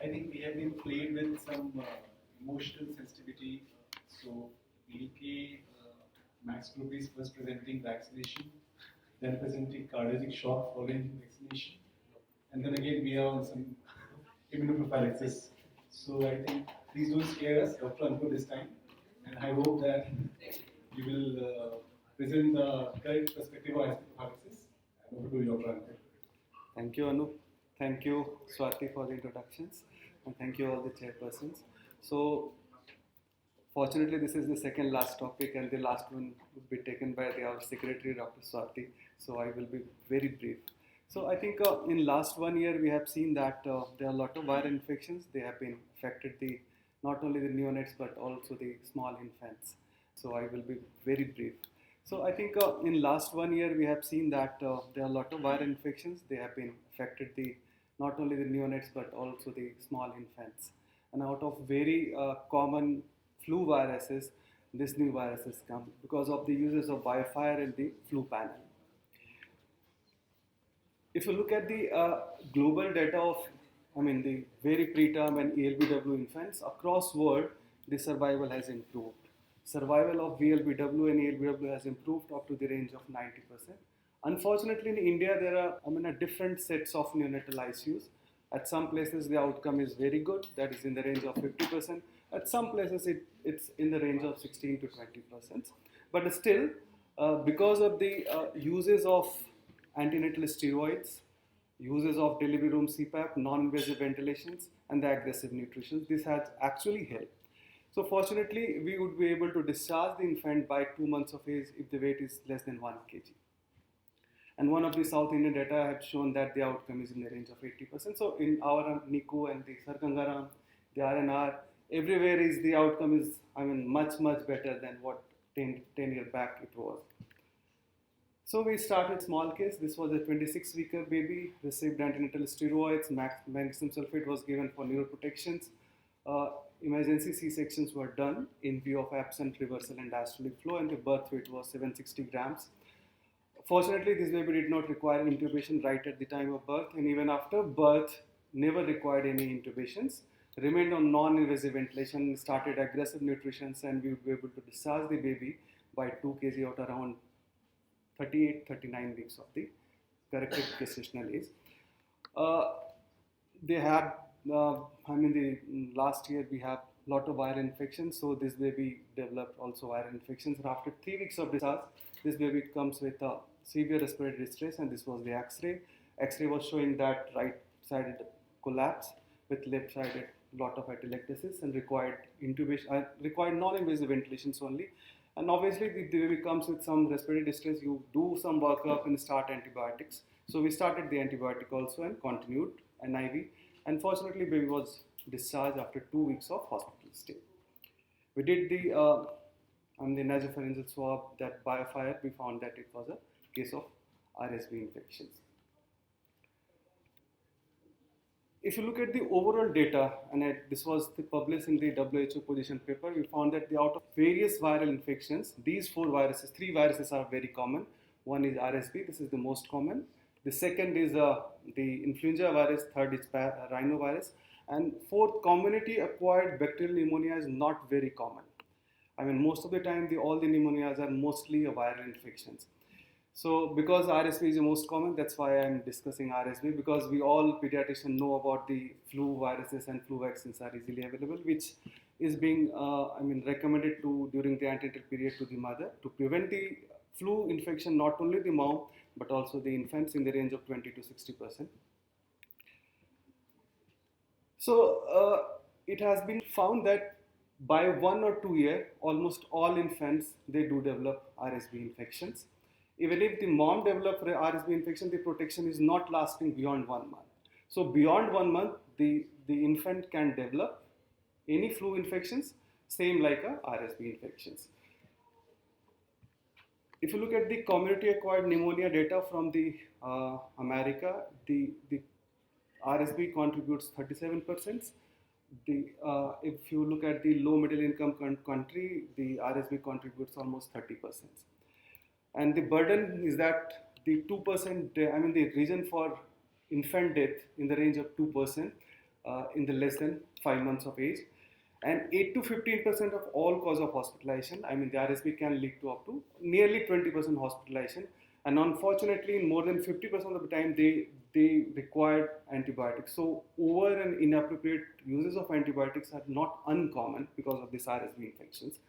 I think we have been played with some emotional sensitivity. So BLKMAX group is first presenting vaccination, then presenting cardiac shock following vaccination, and then again we are on some immunoprophylaxis. So I think please don't scare us, Dr. Ankur, this time, and I hope that you will present the correct perspective of prophylaxis. And over to you, Dr. Ankur. Thank you, Anu. Thank you, Swati, for the introductions, and thank you all the chairpersons. So, fortunately, this is the second last topic, and the last one would be taken by our secretary, Dr. Swati. So, I will be very brief. So, I think in last 1 year, we have seen that there are a lot of viral infections. They have been affected the not only the neonates but also the small infants. So, I will be very brief. So I think in last 1 year we have seen that there are a lot of viral infections. They have been affected the not only the neonates but also the small infants. And out of very common flu viruses, this new viruses come because of the uses of biofire in the flu panel. If you look at the global data of, the very preterm and ELBW infants across world, the survival has improved. Survival of VLBW and ELBW has improved up to the range of 90%. Unfortunately, in India, there are different sets of neonatal ICUs. At some places, the outcome is very good, that is in the range of 50%. At some places, it's in the range of 16 to 20%. But still, because of the uses of antenatal steroids, uses of delivery room CPAP, non-invasive ventilations, and the aggressive nutrition, this has actually helped. So fortunately, we would be able to discharge the infant by 2 months of age if the weight is less than 1 kg. And one of the South Indian data have shown that the outcome is in the range of 80%. So in our NICU and the Sir Gangaram, the RNR, everywhere is the outcome is much better than what 10 years back it was. So we started small case. This was a 26-week baby, received antenatal steroids, magnesium sulfate was given for neuroprotections. Emergency C-sections were done in view of absent reversal and diastolic flow, and the birth weight was 760 grams. Fortunately, this baby did not require intubation right at the time of birth, and even after birth, never required any intubations. Remained on non-invasive ventilation, started aggressive nutrition, and we would be able to discharge the baby by 2 kg at around 38-39 weeks of the corrected gestational age. They had the last year we have lot of viral infections, so this baby developed also viral infections. And after 3 weeks of discharge, this baby comes with a severe respiratory distress, and this was the X-ray. X-ray was showing that right-sided collapse with left-sided lot of atelectasis and required intubation, required non-invasive ventilations only. And obviously, the baby comes with some respiratory distress. You do some workup and start antibiotics. So we started the antibiotic also and continued an IV. Unfortunately, baby was discharged after 2 weeks of hospital stay. We did the nasopharyngeal swab, that biofire. We found that it was a case of RSV infections. If you look at the overall data, and this was published in the WHO position paper, we found that out of various viral infections, these 3 viruses are very common. One is RSV, this is the most common. The second is the influenza virus, third is rhinovirus, and fourth, community acquired bacterial pneumonia is not very common. Most of the time, all the pneumonias are mostly viral infections. So because RSV is the most common, that's why I'm discussing RSV, because we all pediatricians know about the flu viruses and flu vaccines are easily available, which is being recommended during the antenatal period to the mother to prevent the flu infection, not only the mom, but also the infants in the range of 20 to 60%. So it has been found that by 1 or 2 years, almost all infants, they do develop RSV infections. Even if the mom develops RSV infection, the protection is not lasting beyond 1 month. So beyond 1 month, the infant can develop any flu infections, same like a RSV infections. If you look at the community-acquired pneumonia data from the America, the RSV contributes 37%. If you look at the low middle income country, the RSV contributes almost 30%. And the burden is that the 2%, the reason for infant death in the range of 2%, in the less than 5 months of age. And 8 to 15% of all cause of hospitalization, I mean the RSV can lead to up to nearly 20% hospitalization. And unfortunately, in more than 50% of the time, they require antibiotics. So over and inappropriate uses of antibiotics are not uncommon because of these RSV infections.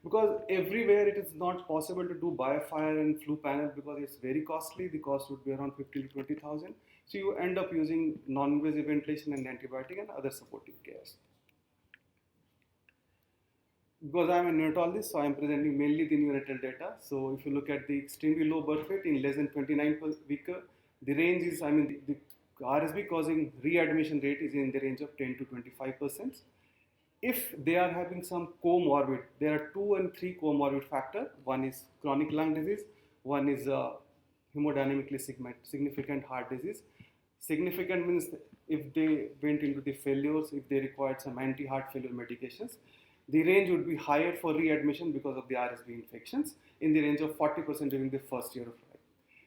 Because everywhere it is not possible to do biofire and flu panel because it's very costly. The cost would be around 15 to 20,000. So you end up using non-invasive ventilation and antibiotic and other supportive cares. Because I'm a neonatologist, so I'm presenting mainly the neonatal data. So if you look at the extremely low birth weight in less than 29 per week, the range is, I mean, the RSV causing readmission rate is in the range of 10 to 25%. If they are having some comorbid, there are 2 and 3 comorbid factors. One is chronic lung disease, one is hemodynamically significant heart disease. Significant means if they went into the failures, if they required some anti-heart failure medications, the range would be higher for readmission because of the RSV infections in the range of 40% during the first year of life.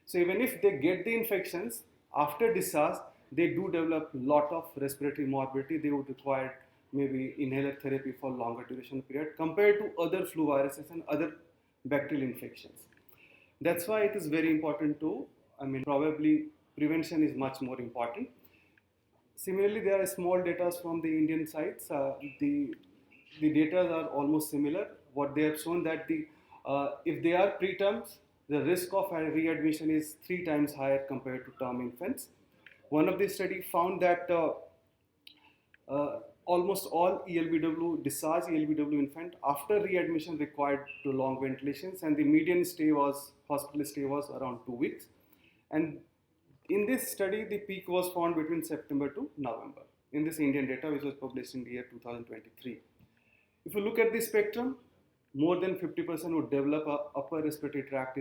So even if they get the infections, after discharge, they do develop a lot of respiratory morbidity. They would require maybe inhaler therapy for longer duration period compared to other flu viruses and other bacterial infections. That's why it is very important to, I mean, probably prevention is much more important. Similarly, there are small data from the Indian sites. The data are almost similar. What they have shown that if they are preterms, the risk of readmission is 3 times higher compared to term infants. One of the study found that almost all ELBW discharged ELBW infant after readmission required prolonged ventilations, and the median hospital stay was around 2 weeks. And in this study, the peak was found between September to November in this Indian data, which was published in the year 2023. If you look at the spectrum, more than 50% would develop a upper respiratory tract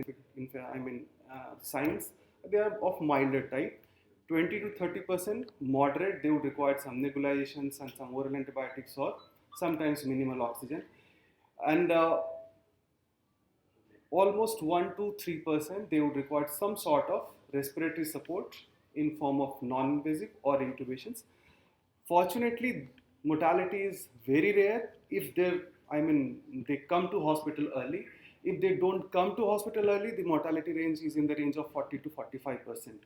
signs. They are of milder type. 20 to 30% moderate, they would require some nebulizations and some oral antibiotics or sometimes minimal oxygen. And almost 1 to 3%, they would require some sort of respiratory support in form of non-invasive or intubations. Fortunately, mortality is very rare if they come to hospital early. If they don't come to hospital early, the mortality range is in the range of 40 to 45%.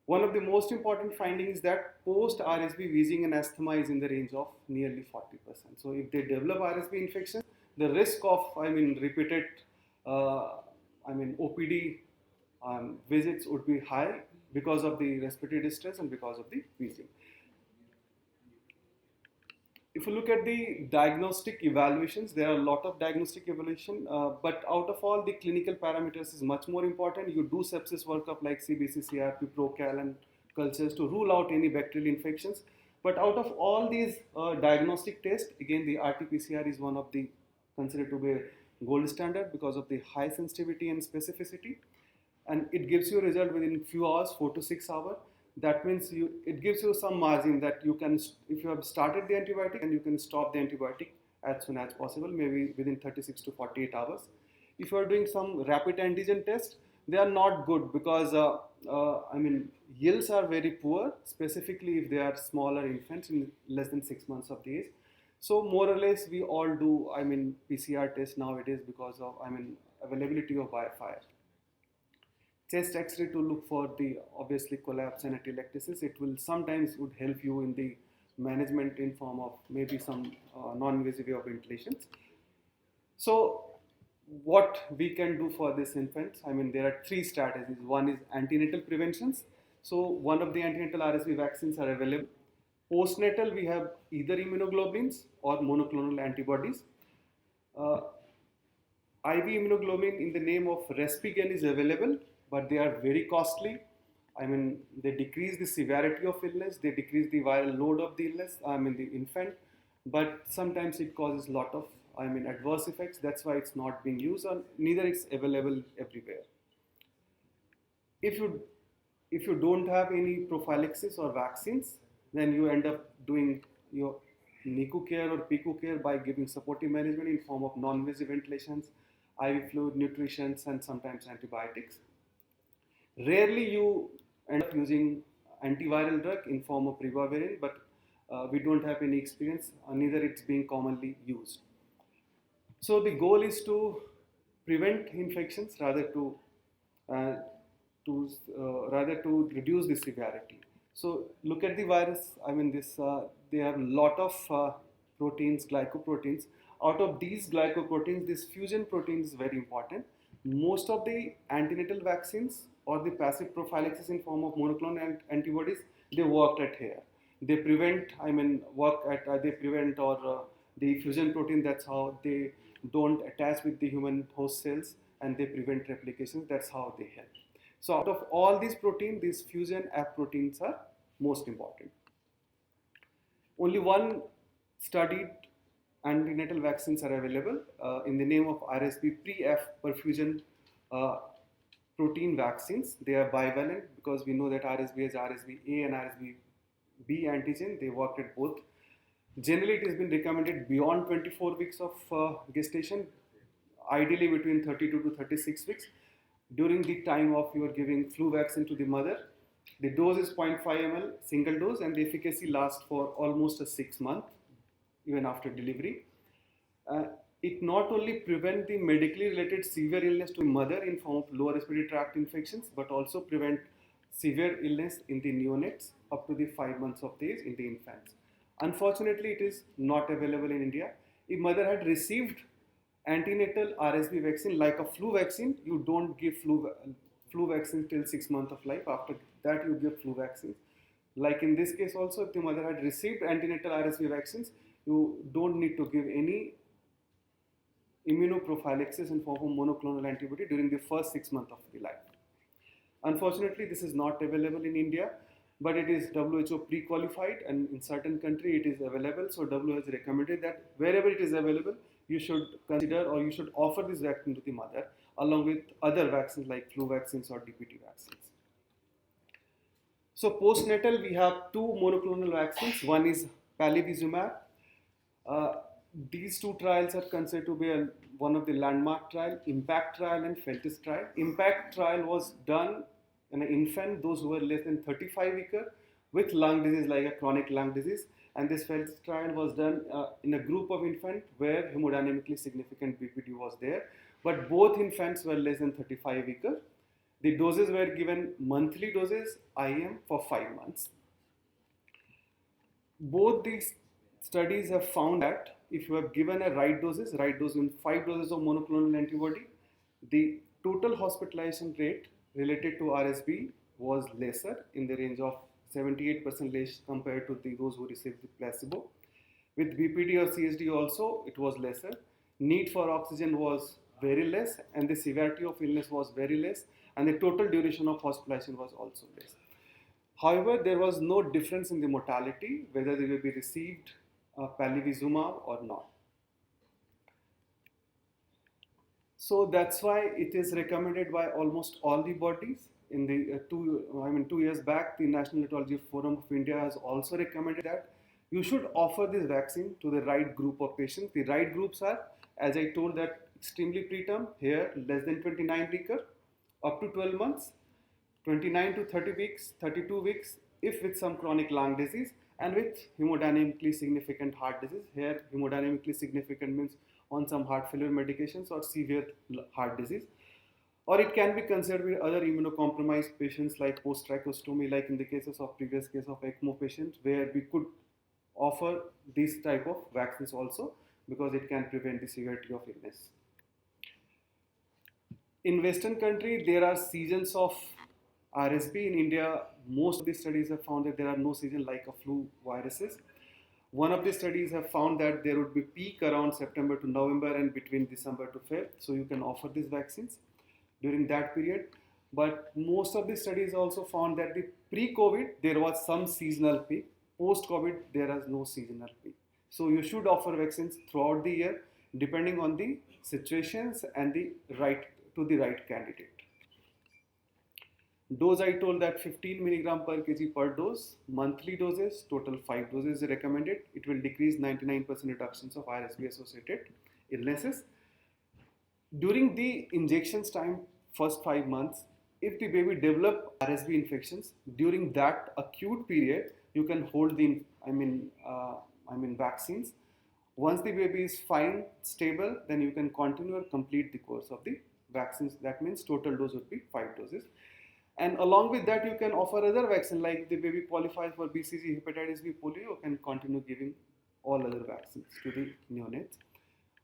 One of the most important findings is that post-RSV wheezing and asthma is in the range of nearly 40%. So if they develop RSV infection, the risk of repeated OPD visits would be high because of the respiratory distress and because of the wheezing. If you look at the diagnostic evaluations, there are a lot of diagnostic evaluation, but out of all the clinical parameters is much more important. You do sepsis workup like CBC, CRP, ProCal and cultures to rule out any bacterial infections. But out of all these diagnostic tests, again the RT-PCR is one of the considered to be a gold standard because of the high sensitivity and specificity. And it gives you a result within few hours, 4 to 6 hours. That means it gives you some margin that you can, if you have started the antibiotic, and you can stop the antibiotic as soon as possible, maybe within 36 to 48 hours. If you are doing some rapid antigen test, they are not good because yields are very poor, specifically if they are smaller infants in less than 6 months of age. So more or less we all do PCR tests nowadays because of availability of biofire. Chest X-ray to look for the obviously collapse and atelectasis. It will sometimes would help you in the management in form of maybe some non-invasive way of ventilations. So what we can do for this infants? There are 3 strategies. One is antenatal preventions. So one of the antenatal RSV vaccines are available. Postnatal, we have either immunoglobulins or monoclonal antibodies. IV immunoglobulin in the name of Respigen is available, but they are very costly. They decrease the severity of illness, they decrease the viral load of the illness, the infant, but sometimes it causes a lot of adverse effects. That's why it's not being used, or neither it's available everywhere. If you don't have any prophylaxis or vaccines, then you end up doing your NICU care or PICU care by giving supportive management in form of non-invasive ventilations, IV fluid, nutrition, and sometimes antibiotics. Rarely you end up using antiviral drug in form of ribavirin, but we don't have any experience, neither it's being commonly used. So the goal is to prevent infections uh, rather to reduce the severity. So look at the virus. I mean, they have a lot of proteins, glycoproteins. Out of these glycoproteins, this fusion protein is very important. Most of the antenatal vaccines or the passive prophylaxis in form of monoclonal antibodies, they worked at here. They prevent, they prevent or the fusion protein. That's how they don't attach with the human host cells and they prevent replications. That's how they help. So out of all these proteins, these fusion F proteins are most important. Only one studied antenatal vaccines are available in the name of RSV pre-F perfusion protein vaccines. They are bivalent because we know that RSV has RSV A and RSV B antigen. They work at both. Generally, it has been recommended beyond 24 weeks of gestation, ideally between 32 to 36 weeks. During the time of you are giving flu vaccine to the mother, the dose is 0.5 ml single dose and the efficacy lasts for almost a 6 month even after delivery. It not only prevents the medically related severe illness to the mother in form of lower respiratory tract infections, but also prevent severe illness in the neonates up to the 5 months of age in the infants. Unfortunately, it is not available in India. If mother had received antenatal RSV vaccine like a flu vaccine, you don't give flu vaccine till 6 months of life. After that, you give flu vaccines. Like in this case also, if the mother had received antenatal RSV vaccines, you don't need to give any immunoprophylaxis in form of monoclonal antibody during the first 6 months of the life. Unfortunately, this is not available in India, but it is WHO pre-qualified and in certain country it is available. So WHO has recommended that wherever it is available, you should consider or you should offer this vaccine to the mother along with other vaccines like flu vaccines or DPT vaccines. So postnatal, we have two monoclonal vaccines. One is palivizumab. These two trials are considered to be one of the landmark trial, IMPACT trial and FELTIS trial. IMPACT trial was done in an infant, those who were less than 35 weeks with lung disease like a chronic lung disease. And this FELTIS trial was done in a group of infants where hemodynamically significant BPD was there. But both infants were less than 35 weeks. The doses were given monthly doses, IM, for 5 months. Both these studies have found that if you have given a right dose in 5 doses of monoclonal antibody, the total hospitalization rate related to RSV was lesser in the range of 78% less compared to those who received the placebo. With BPD or CSD also, it was lesser. Need for oxygen was very less and the severity of illness was very less and the total duration of hospitalization was also less. However, there was no difference in the mortality, whether they will be received palivizumab or not. So that's why it is recommended by almost all the bodies. In the 2 years back, the National Hematology Forum of India has also recommended that you should offer this vaccine to the right group of patients. The right groups are, as I told, that extremely preterm, here less than 29 weeks, up to 12 months, 29 to 30 weeks, 32 weeks, if with some chronic lung disease, and with hemodynamically significant heart disease. Here, hemodynamically significant means on some heart failure medications or severe heart disease. Or it can be considered with other immunocompromised patients like post-tracheostomy, like in the previous case of ECMO patients, where we could offer this type of vaccines also because it can prevent the severity of illness. In Western country, there are seasons of RSV. In India, most of the studies have found that there are no seasons like a flu viruses. One of the studies have found that there would be peak around September to November and between December to Feb. So you can offer these vaccines during that period. But most of the studies also found that the pre-COVID, there was some seasonal peak. Post-COVID, there is no seasonal peak. So you should offer vaccines throughout the year, depending on the situations and the right candidate. Dose, I told that 15 milligram per kg per dose, monthly doses, total 5 doses recommended. It will decrease 99% reductions of RSV associated illnesses. During the injections time, first 5 months, if the baby develop RSV infections during that acute period, you can hold the vaccines. Once the baby is fine, stable, then you can continue or complete the course of the vaccines. That means total dose would be 5 doses. And along with that, you can offer other vaccines like the baby qualifies for BCG, hepatitis B, polio, you can continue giving all other vaccines to the neonates.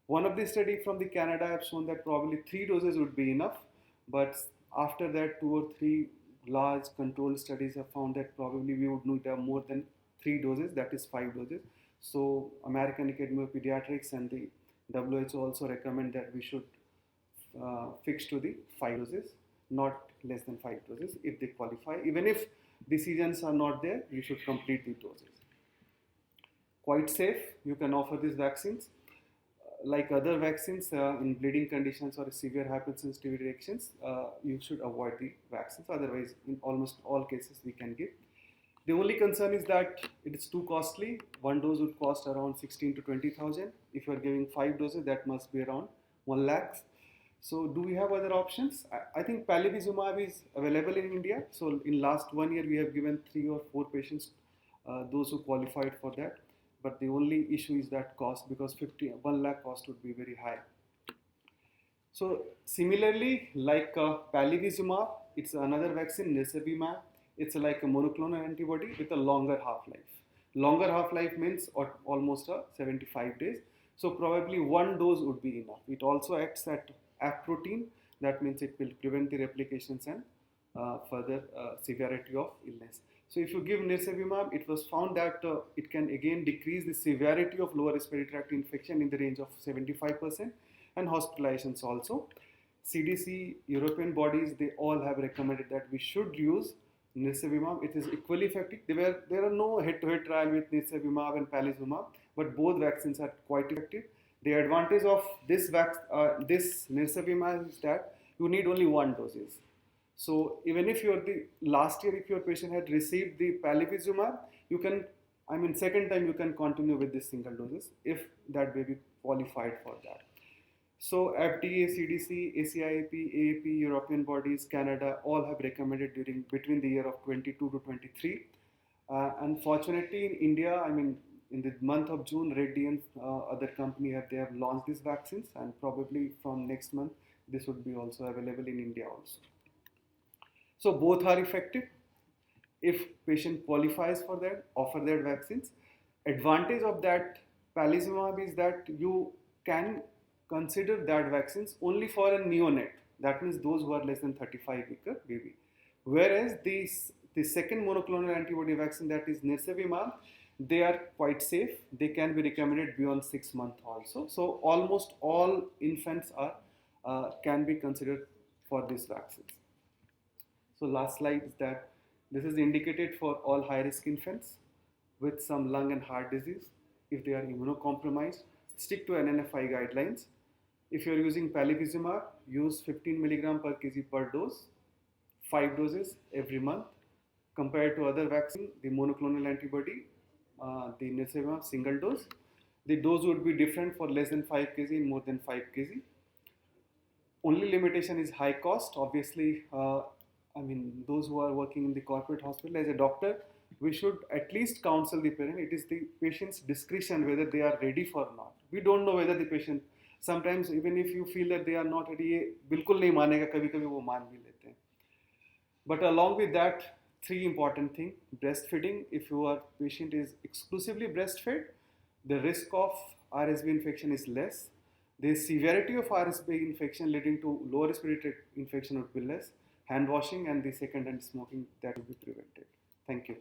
One of the study from the Canada have shown that probably 3 doses would be enough, but after that 2 or 3 large controlled studies have found that probably we would need more than 3 doses, that is 5 doses. So American Academy of Pediatrics and the WHO also recommend that we should fix to the 5 doses, not less than 5 doses if they qualify. Even if the seasons are not there, you should complete the doses. Quite safe, you can offer these vaccines. Like other vaccines, in bleeding conditions or severe hypersensitivity reactions, you should avoid the vaccines. Otherwise, in almost all cases, we can give. The only concern is that it is too costly. One dose would cost around 16 to 20,000. If you are giving 5 doses, that must be around 1 lakh. So do we have other options? I think palivizumab is available in India. So in last 1 year, we have given 3 or 4 patients, those who qualified for that. But the only issue is that cost, because 1 lakh cost would be very high. So similarly, like palivizumab, it's another vaccine, nirsevimab. It's like a monoclonal antibody with a longer half-life. Longer half-life means almost 75 days. So probably 1 dose would be enough. It also acts at F protein. That means it will prevent the replications and further severity of illness. So if you give nirsevimab, it was found that it can again decrease the severity of lower respiratory tract infection in the range of 75% and hospitalizations also. CDC, European bodies, they all have recommended that we should use nirsevimab. It is equally effective. There are no head-to-head trial with nirsevimab and palivizumab, but both vaccines are quite effective. The advantage of this nirsevimab is that you need only 1 doses. So even if last year if your patient had received the palivizumab, you can, second time you can continue with this single doses if that baby qualified for that. So FDA, CDC, ACIP, AAP, European bodies, Canada, all have recommended between the year of 22 to 23. Unfortunately, in India, in the month of June, Reddy and other company they have launched these vaccines, and probably from next month, this would be also available in India also. So both are effective. If patient qualifies for that, offer that vaccines. Advantage of that palivizumab is that you can consider that vaccines only for a neonate. That means those who are less than 35-week baby. Whereas the second monoclonal antibody vaccine, that is nirsevimab, they are quite safe. They can be recommended beyond 6 months also. So almost all infants can be considered for these vaccines. So last slide is that this is indicated for all high-risk infants with some lung and heart disease. If they are immunocompromised, stick to NNFI guidelines. If you are using palivizumab, use 15 mg per kg per dose, 5 doses every month. Compared to other vaccine, the monoclonal antibody, the nirsevimab single dose, the dose would be different for less than 5 kg and more than 5 kg. Only limitation is high cost. Obviously, those who are working in the corporate hospital, as a doctor, we should at least counsel the parent. It is the patient's discretion whether they are ready for or not. We don't know whether the patient, sometimes even if you feel that they are not ready, बिल्कुल नहीं मानेगा, कभी-कभी वो मान भी लेते हैं. But along with that, 3 important things. Breastfeeding. If your patient is exclusively breastfed, the risk of RSV infection is less. The severity of RSV infection leading to lower respiratory infection would be less. Hand washing and the second-hand smoking, that will be prevented. Thank you.